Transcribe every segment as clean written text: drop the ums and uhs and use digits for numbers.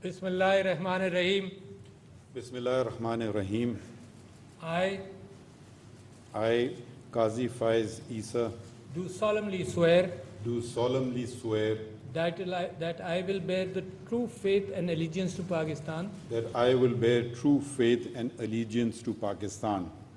Bismillahirrahmanirrahim. Bismillahirrahmanirrahim. I I, Qazi Faiz Isa, do solemnly swear do solemnly swear that I will bear the true faith and allegiance to Pakistan. that I will bear true faith and allegiance to Pakistan.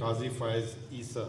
Qazi Faiz Isa,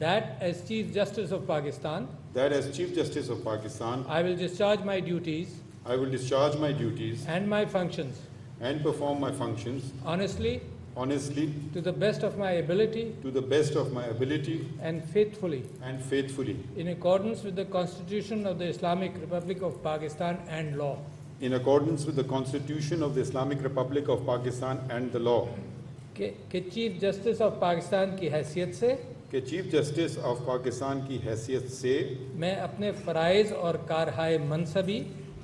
That as Chief Justice of Pakistan, That as Chief Justice of Pakistan, I will discharge my duties I will discharge my duties and my functions and perform my functions honestly, honestly, to the best of my ability, to the best of my ability and faithfully, and faithfully, in accordance with the Constitution of the Islamic Republic of Pakistan and law. in accordance with the Constitution of the Islamic Republic of Pakistan and the law. کہ chief justice of Pakistan کی حیثیت سے کہ chief justice of Pakistan کی حیثیت سے میں اپنے فرائض اور کارہائے منصبی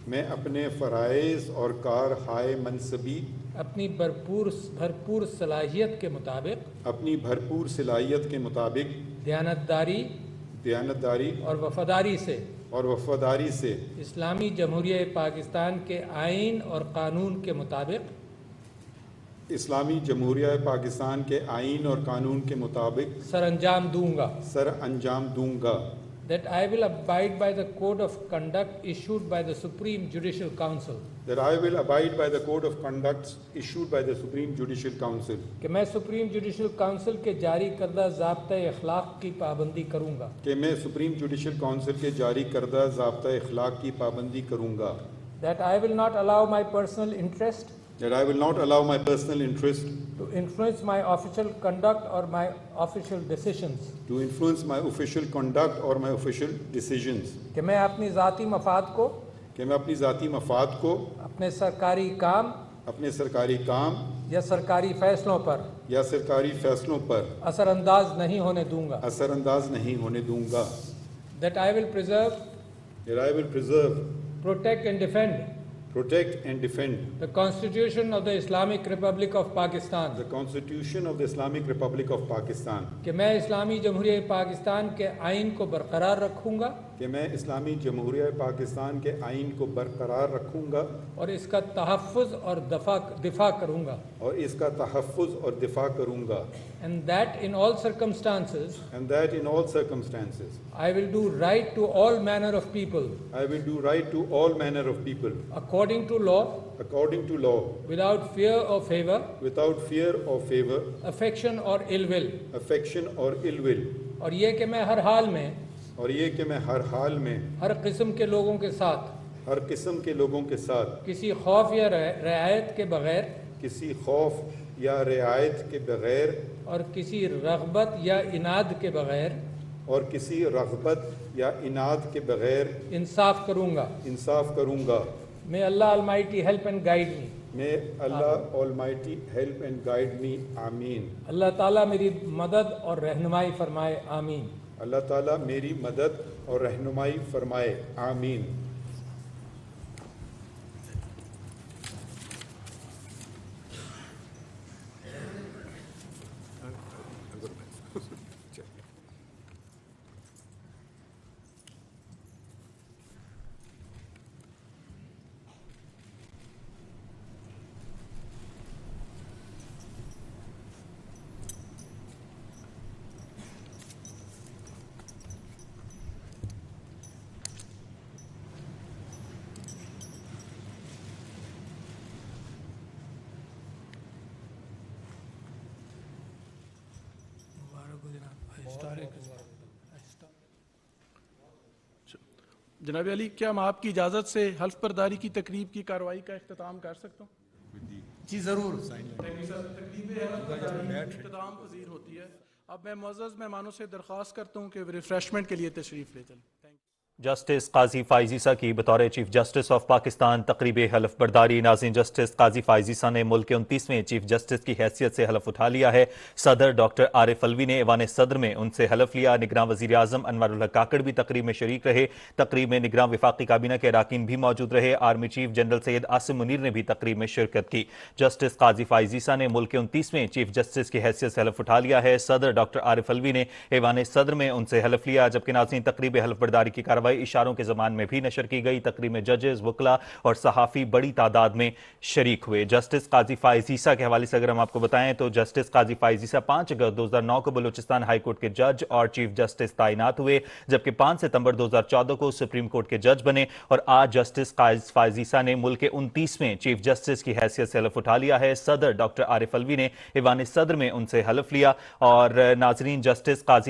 میں اپنے فرائض اور کارہائے منصبی اپنی بھرپور صلاحیت کے مطابق اپنی بھرپور صلاحیت کے مطابق دیانتداری اور وفاداری سے اسلامی جمہوریہ پاکستان کے آئین اور قانون کے مطابق اسلامی جمہوریہ پاکستان کے آئین اور قانون کے مطابق سر انجام دوں گا. That I will abide by the code of conduct issued by the Supreme Judicial Council. That I will abide by the code of conduct issued by the Supreme Judicial Council. کہ میں سپریم جوڈیشل کونسل کے جاری کردہ ضابطۂ اخلاق کی پابندی کروں گا. کہ میں سپریم جوڈیشل کونسل کے جاری کردہ ضابطۂ اخلاق کی پابندی کروں گا. That I will not allow my personal interest That I will not allow my personal interest to influence my official conduct or my official decisions. To influence my official conduct or my official decisions. کہ میں اپنی ذاتی مفاد کو کہ میں اپنی ذاتی مفاد کو اپنے سرکاری کام یا سرکاری فیصلوں پر اثر انداز نہیں ہونے دوں گا. That I will preserve, protect and defend the Constitution of the Islamic Republic of Pakistan. The Constitution of the Islamic Republic of Pakistan. کہ میں اسلامی جمہوریہ پاکستان کے آئین کو برقرار رکھوں گا. کہ میں اسلامی جمہوریہ پاکستان کے آئین کو برقرار رکھوں گا. اور اس کا تحفظ اور دفاع کروں گا. And that in all circumstances, I will do right to all manner of people. According to law, without fear or favor, affection or ill will. اور یہ کہ میں ہر حال میں ہر قسم کے لوگوں کے ساتھ کسی خوف یا رعایت کے بغیر اور کسی رغبت یا اناد کے بغیر انصاف کروں گا. May Allah Almighty help and guide me. May Allah Almighty help and guide me. Ameen. اللہ تعالیٰ میری مدد اور رہنمائی فرمائے. آمین. اللہ تعالیٰ میری مدد اور رہنمائی فرمائے. آمین. جناب علی، کیا ہم آپ کی اجازت سے حلف برداری کی تقریب کی کارروائی کا اختتام کر سکتا ہوں؟ جی ضرور. تقریب اختتام پذیر ہوتی ہے. اب میں معزز مہمانوں سے درخواست کرتا ہوں کہ ریفریشمنٹ کے لیے تشریف لے چلیں. جسٹس قاضی فائز عیسیٰ کی بطور چیف جسٹس آف پاکستان تقریب حلف برداری. ناظرین، جسٹس قاضی فائز عیسیٰ نے ملک کے 29ویں چیف جسٹس کی حیثیت سے حلف اٹھا لیا ہے. صدر ڈاکٹر عارف الوی نے ایوان صدر میں ان سے حلف لیا. نگراں وزیر اعظم انور الحق کاکڑ بھی تقریب میں شریک رہے. تقریب میں نگراں وفاقی کابینہ کے اراکین بھی موجود رہے. Army chief general Syed Asim Munir نے بھی تقریب میں شرکت کی. جسٹس قاضی فائز عیسیٰ نے ملک کے 29ویں چیف جسٹس کی حیثیت سے حلف اٹھا لیا ہے. صدر ڈاکٹر عارف الوی نے ایوان صدر میں ان سے حلف لیا. جبکہ ناظرین، تقریب حلف برداری کی کارروائی اشاروں کے زبان میں بھی نشر کی گئی. تقریب میں ججز، وکلاء اور صحافی بڑی تعداد میں شریک ہوئے. جسٹس قاضی فائز عیسیٰ کے حوالے سے اگر ہم آپ کو بتائیں تو جسٹس قاضی فائز عیسیٰ 5 اگست 2009 کو بلوچستان ہائی کورٹ کے جج اور چیف جسٹس تعینات ہوئے، جبکہ 5 ستمبر 2014 کو سپریم کورٹ کے جج بنے. اور آج جسٹس قاضی فائز عیسیٰ نے ملک کے 29ویں چیف جسٹس کی حیثیت سے حلف اٹھا لیا ہے. صدر ڈاکٹر عارف الوی نے ایوان صدر میں ان سے حلف لیا. اور ناظرین، جسٹس قاضی